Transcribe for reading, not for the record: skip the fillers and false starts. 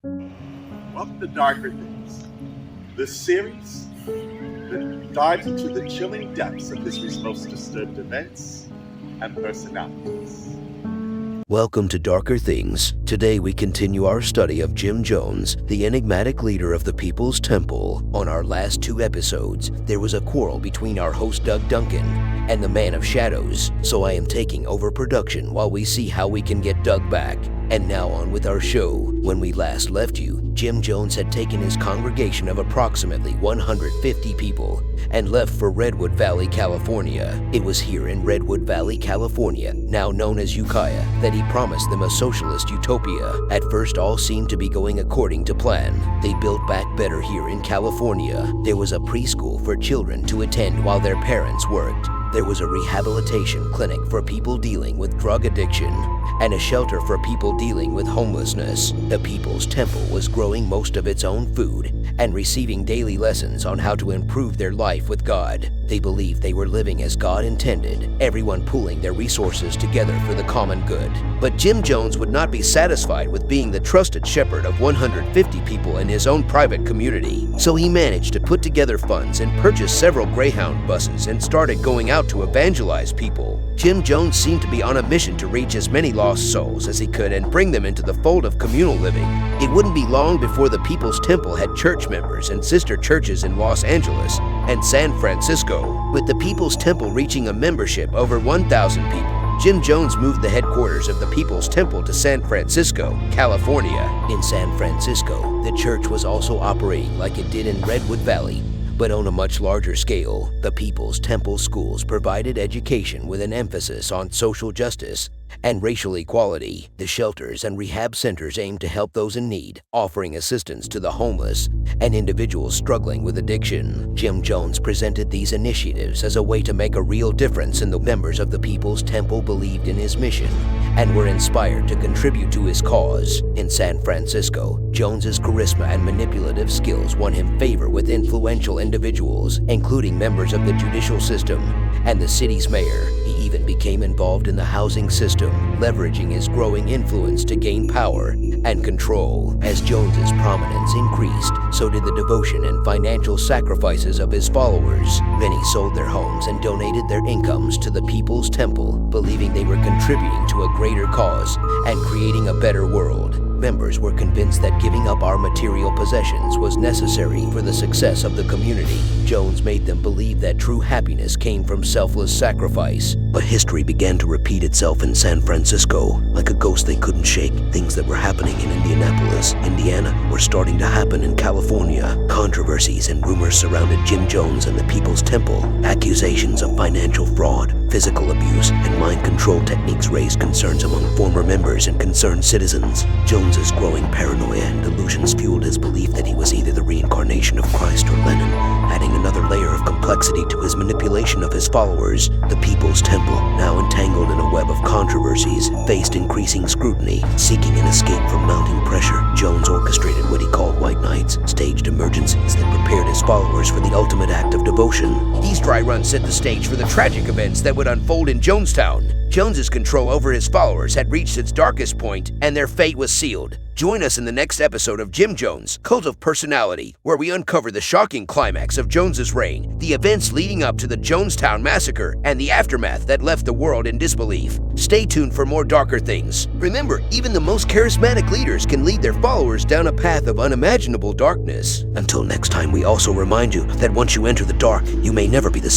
Welcome to Darker Things. This series that dives into the chilling depths of history's most disturbed events and personalities. Welcome to Darker Things. Today we continue our study of Jim Jones, the enigmatic leader of the People's Temple. On our last two episodes, there was a quarrel between our host Doug Duncan and the Man of Shadows, so I am taking over production while we see how we can get Doug back. And now on with our show. When we last left you, Jim Jones had taken his congregation of approximately 150 people and left for Redwood Valley, California. It was here in Redwood Valley, California, now known as Ukiah, that he promised them a socialist utopia. At first, all seemed to be going according to plan. They built back better here in California. There was a preschool for children to attend while their parents worked. There was a rehabilitation clinic for people dealing with drug addiction and a shelter for people dealing with homelessness. The People's Temple was growing most of its own food and receiving daily lessons on how to improve their life with God. They believed they were living as God intended, everyone pooling their resources together for the common good. But Jim Jones would not be satisfied with being the trusted shepherd of 150 people in his own private community. So he managed to put together funds and purchase several Greyhound buses and started going out to evangelize people. Jim Jones seemed to be on a mission to reach as many lost souls as he could and bring them into the fold of communal living. It wouldn't be long before the People's Temple had church members and sister churches in Los Angeles and San Francisco. With the People's Temple reaching a membership over 1,000 people, Jim Jones moved the headquarters of the People's Temple to San Francisco, California. In San Francisco, the church was also operating like it did in Redwood Valley, but on a much larger scale. The People's Temple schools provided education with an emphasis on social justice and racial equality. The shelters and rehab centers aimed to help those in need, offering assistance to the homeless and individuals struggling with addiction. Jim Jones presented these initiatives as a way to make a real difference, and the members of the People's Temple believed in his mission and were inspired to contribute to his cause. In San Francisco, Jones's charisma and manipulative skills won him favor with influential individuals, including members of the judicial system and the city's mayor. He even became involved in the housing system, leveraging his growing influence to gain power and control. As Jones's prominence increased, so did the devotion and financial sacrifices of his followers. Many sold their homes and donated their incomes to the People's Temple, believing they were contributing to a greater cause and creating a better world. Members were convinced that giving up our material possessions was necessary for the success of the community. Jones made them believe that true happiness came from selfless sacrifice. But history began to repeat itself in San Francisco. Like a ghost they couldn't shake, things that were happening in Indianapolis, Indiana, were starting to happen in California. Controversies and rumors surrounded Jim Jones and the People's Temple. Accusations of financial fraud, physical abuse, and mind control techniques raised concerns among former members and concerned citizens. Jones's growing paranoia and delusions fueled his belief that he was either the reincarnation of Christ or Lenin, adding another layer of complexity to his manipulation of his followers. The People's Temple, now entangled in a web of controversies, faced increasing scrutiny. Seeking an escape from mounting pressure, Jones orchestrated what he called White Nights, staged emergencies that prepared his followers for the ultimate act of devotion. These dry runs set the stage for the tragic events that would unfold in Jonestown. Jones's control over his followers had reached its darkest point, and their fate was sealed. Join us in the next episode of Jim Jones, Cult of Personality, where we uncover the shocking climax of Jones's reign, the events leading up to the Jonestown massacre, and the aftermath that left the world in disbelief. Stay tuned for more Darker Things. Remember, even the most charismatic leaders can lead their followers down a path of unimaginable darkness. Until next time, we also remind you that once you enter the dark, you may never be the same.